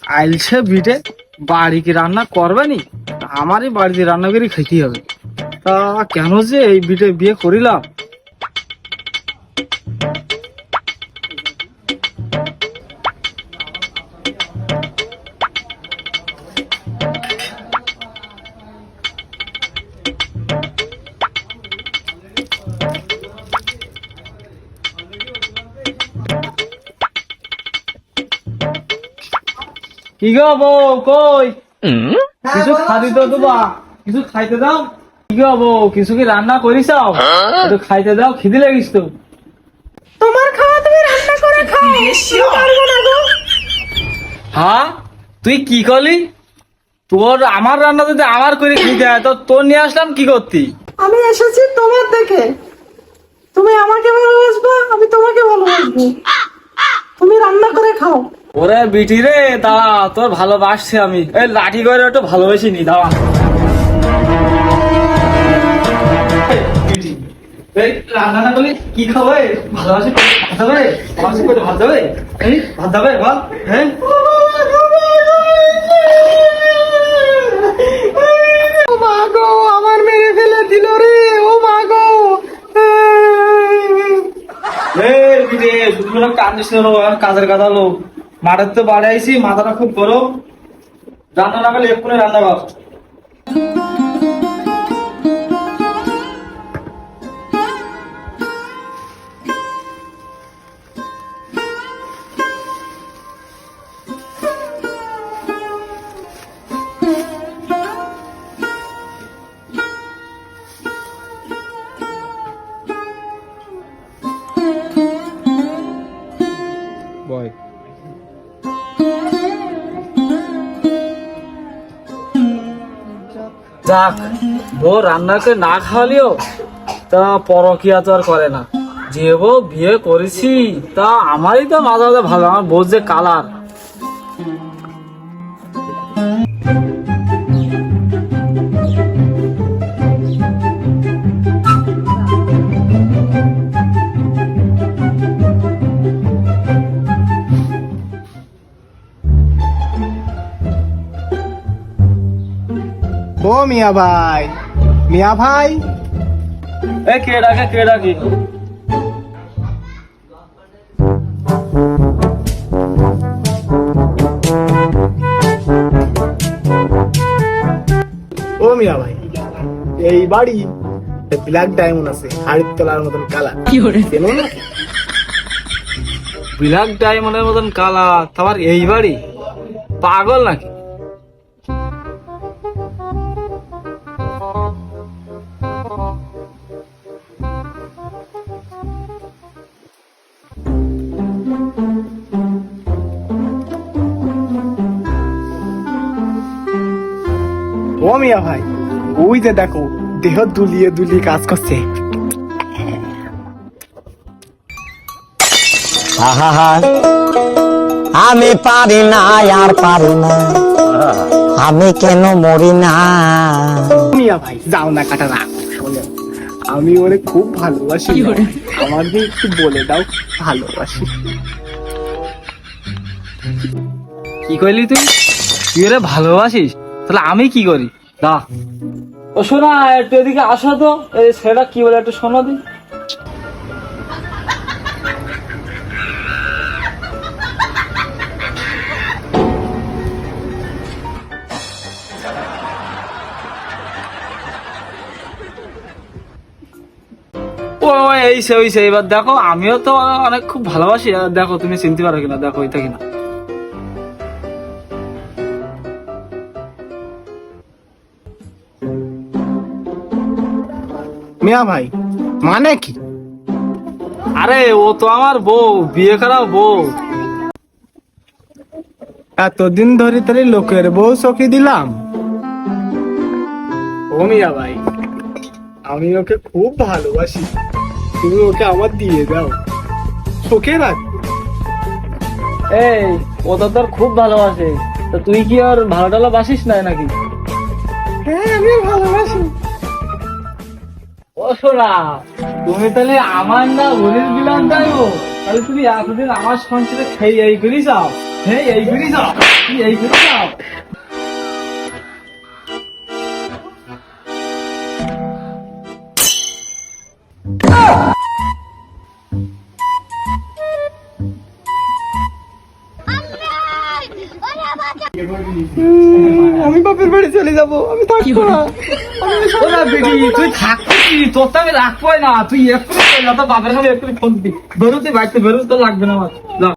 আইলছে বিটে বাড়ি কি রান্না করবে নি? আমারই বাড়িতে রান্না করে খেতে হবে। তা কেন যে এই বিটে বিয়ে করিলাম? কি গো বউ, কই কিছু খাদি তো দেবা, কিছু খাইতে দাও। কি গো বউ, কিছু কি রান্না করিস? একটু খাইতে দাও, খিদে লাগিস তো। তোমার খাওয়া তুমি রান্না করে খাও, আমি পারবো না গো। হ্যাঁ, তুই কি করলি? তোর আমার রান্না যদি আমার করে খেতে হয় তো তোর নিয়ে আসলাম কি করতি? আমি এসেছি তোমার দেখে, তুমি আমাকে ভালোবাসবে, আমি তোমাকে ভালোবাসবো। তুমি রান্না করে খাও। ওরে বিটি রে, দাঁড়া, তোর ভালোবাসছি আমি। এই লাঠি করে একটু ভালোবেসে নি, দাঁড়া। বিটি, এই রান্না না করলে কি খাবে? ভালোবাসি ভাত হবে? ভালোবাসি করে ভাত হবে? এই ভাত হবে বল? হ্যাঁ, ও মা গো, আমার মেরে ফেলে দিল রে, ও মা গো। এই বিটি, শুধু কান্দিস না, কাজের কথা লোক। মাঠের তো বাড়ি আইসি, মাথাটা খুব গরম। রান্না না করলে এক্ষুনি রান্না কর। বয় যাক, বউ রান্নাকে না খাওয়ালিও তা পরকিয়া তো আর করে না। যে বউ বিয়ে করেছি তা আমারই তো মাঝে মাঝে ভালো। আমার বউ যে কালার। ও মিয়া ভাই, মিয়া ভাই, এ কে ডাকে, কে ডাকি? ও মিয়া ভাই, এই বাড়ি ব্ল্যাক ডায়মন্ড আছে, হাড়ির তলার মতন কালার। কেন না? ব্ল্যাক ডায়মন্ডের মতন কালা, তোমার এই বাড়ি? পাগল নাকি? ও মিয়া ভাই, ওই যে দেখো, দেহ দুলিয়ে দুলিয়ে কাজ করছে। আহা, আমি পারি না, আর পারি না, আমি কেন মরি না। মিয়া ভাই, যাও না, কাটা রাখ। শোনো, আমি ওরে খুব ভালোবাসি, আমাকে একটু বলে দাও ভালোবাসি। কি কইলি তুই? তুই এরে ভালোবাসিস? তাহলে আমি কি করি? দা, ও শোনা, একটু এদিকে আসো তো। এই ছেলেটা কি বলে একটু শোনো দি। ও এই সে, এবার দেখো, আমিও তো অনেক খুব ভালোবাসি। আর দেখো তুমি চিনতে পারো কিনা, দেখো এটা কিনা। মিয়া ভাই, মানে কি? আরে ও তো আমার বউ, বিয়ে করা বউ। এতদিন ধরে তাহলে লোকের বউ চকি দিলাম। ও মিয়া ভাই, আমি ওকে খুব ভালোবাসি, তুমি ওকে আমার দিয়ে দাও, চোখে রাখবো। এই, ও তো তোর খুব ভালোবাসে, তো তুই কি আর ভালো টালো বাসিস না নাকি? হ্যাঁ, আমি ভালোবাসি। ও শোনা, তুমি তাহলে আমার না ভুলির দিলাম যাইবো, তাহলে তুমি এতদিন আমার সংসারে খেয়ে এই করি যাও। এই ঘুরি যাও, তুই এই ঘুরি যাও। আমি বাপের বাড়ি চলে যাব, আমি থাকবো না। ওরা বেটি তুই থাকবি, তোর তো আমি রাখবোই না, তুই এক্ষুনি চলে যা, তোর বাপের সাথে এক্ষুনি ফোন দি, বেরোতে বাড়িতে বেরোতে লাগবে না আমার, যা।